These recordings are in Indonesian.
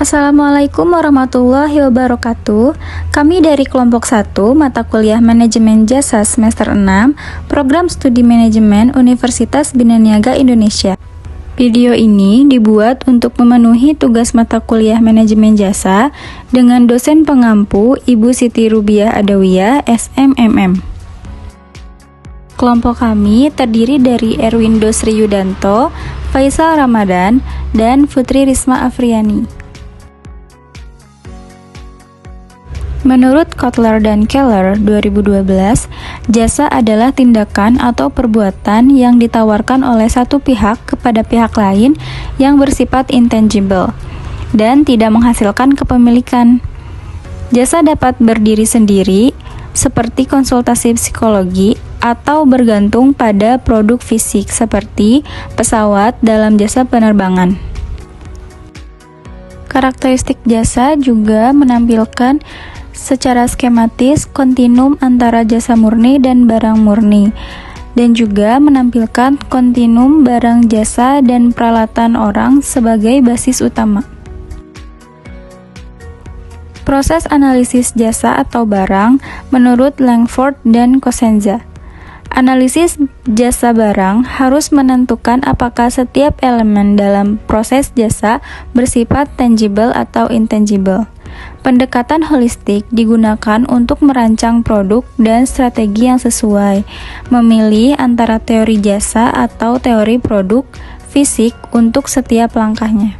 Assalamualaikum warahmatullahi wabarakatuh. Kami dari kelompok 1 mata kuliah Manajemen Jasa semester 6, Program Studi Manajemen Universitas Bina Niaga Indonesia. Video ini dibuat untuk memenuhi tugas mata kuliah Manajemen Jasa dengan dosen pengampu Ibu Siti Rubiah Adawiyah, SMMM. Kelompok kami terdiri dari Erwin Dosri Yudanto, Faisal Ramadan, dan Putri Risma Afriani. Menurut Kotler dan Keller 2012, jasa adalah tindakan atau perbuatan yang ditawarkan oleh satu pihak kepada pihak lain yang bersifat intangible dan tidak menghasilkan kepemilikan. Jasa dapat berdiri sendiri, seperti konsultasi psikologi, atau bergantung pada produk fisik seperti pesawat dalam jasa penerbangan. Karakteristik jasa juga menampilkan secara skematis kontinum antara jasa murni dan barang murni, dan juga menampilkan kontinum barang jasa dan peralatan orang sebagai basis utama. Proses analisis jasa atau barang menurut Langford dan Cosenza. Analisis jasa barang harus menentukan apakah setiap elemen dalam proses jasa bersifat tangible atau intangible. Pendekatan holistik digunakan untuk merancang produk dan strategi yang sesuai, memilih antara teori jasa atau teori produk fisik untuk setiap langkahnya.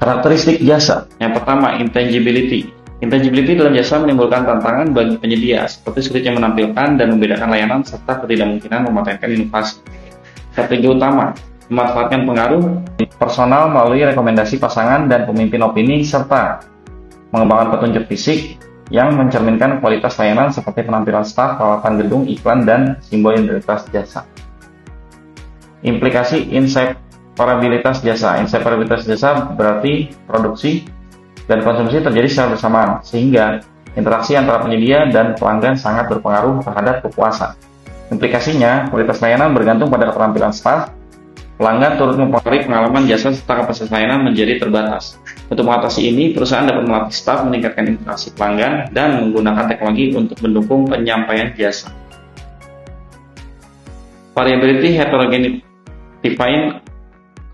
Karakteristik jasa. Yang pertama, intangibility. Intangibility dalam jasa menimbulkan tantangan bagi penyedia, seperti sulitnya menampilkan dan membedakan layanan serta ketidakmungkinan mematenkan inovasi. Strategi utama, memanfaatkan pengaruh personal melalui rekomendasi pasangan dan pemimpin opini, serta mengembangkan petunjuk fisik yang mencerminkan kualitas layanan seperti penampilan staf, peralatan gedung, iklan, dan simbol identitas jasa. Implikasi inseparabilitas jasa. Inseparabilitas jasa berarti produksi dan konsumsi terjadi secara bersamaan, sehingga interaksi antara penyedia dan pelanggan sangat berpengaruh terhadap kepuasan. Implikasinya, kualitas layanan bergantung pada keterampilan staf. Pelanggan turut mempengaruhi pengalaman jasa serta kapasitas layanan menjadi terbatas. Untuk mengatasi ini, perusahaan dapat melatih staf, meningkatkan interaksi pelanggan, dan menggunakan teknologi untuk mendukung penyampaian jasa. Variability heterogeneity. Define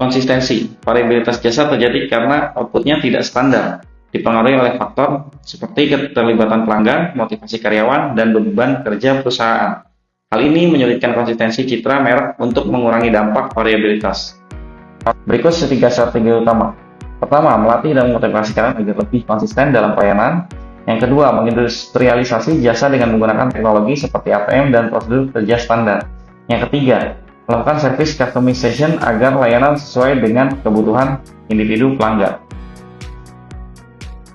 konsistensi. Variabilitas jasa terjadi karena outputnya tidak standar, dipengaruhi oleh faktor seperti keterlibatan pelanggan, motivasi karyawan, dan beban kerja perusahaan. Hal ini menyulitkan konsistensi citra merek untuk mengurangi dampak variabilitas. Berikut 3 strategi utama. Pertama, melatih dan memotivasi karyawan agar lebih konsisten dalam pelayanan. Yang kedua, mengindustrialisasi jasa dengan menggunakan teknologi seperti ATM dan prosedur kerja standar. Yang ketiga, melakukan service customization agar layanan sesuai dengan kebutuhan individu pelanggan.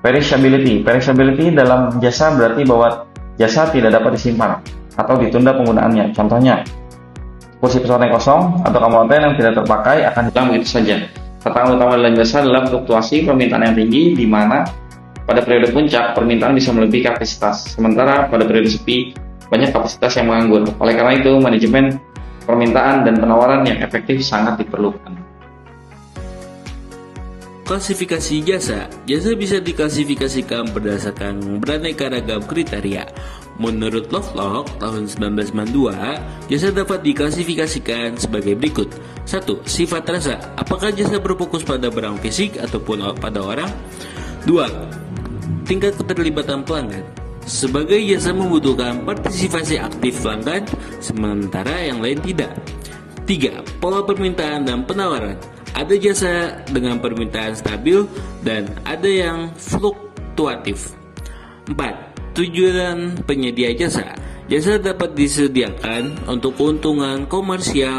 Perishability. Perishability dalam jasa berarti bahwa jasa tidak dapat disimpan atau ditunda penggunaannya. Contohnya, kursi pesawat yang kosong atau kamar yang tidak terpakai akan hilang begitu saja. Tantangan utama dalam jasa adalah fluktuasi permintaan yang tinggi, di mana pada periode puncak permintaan bisa melebihi kapasitas, sementara pada periode sepi banyak kapasitas yang menganggur. Oleh karena itu, manajemen permintaan dan penawaran yang efektif sangat diperlukan. Klasifikasi jasa. Jasa bisa diklasifikasikan berdasarkan beraneka ragam kriteria. Menurut Lovelock tahun 1992, jasa dapat diklasifikasikan sebagai berikut. 1. Sifat rasa. Apakah jasa berfokus pada barang fisik ataupun pada orang? 2. Tingkat keterlibatan pelanggan. Sebagai jasa membutuhkan partisipasi aktif pelanggan, sementara yang lain tidak. 3. Pola permintaan dan penawaran. Ada jasa dengan permintaan stabil dan ada yang fluktuatif. 4. Tujuan penyedia jasa. Jasa dapat disediakan untuk keuntungan komersial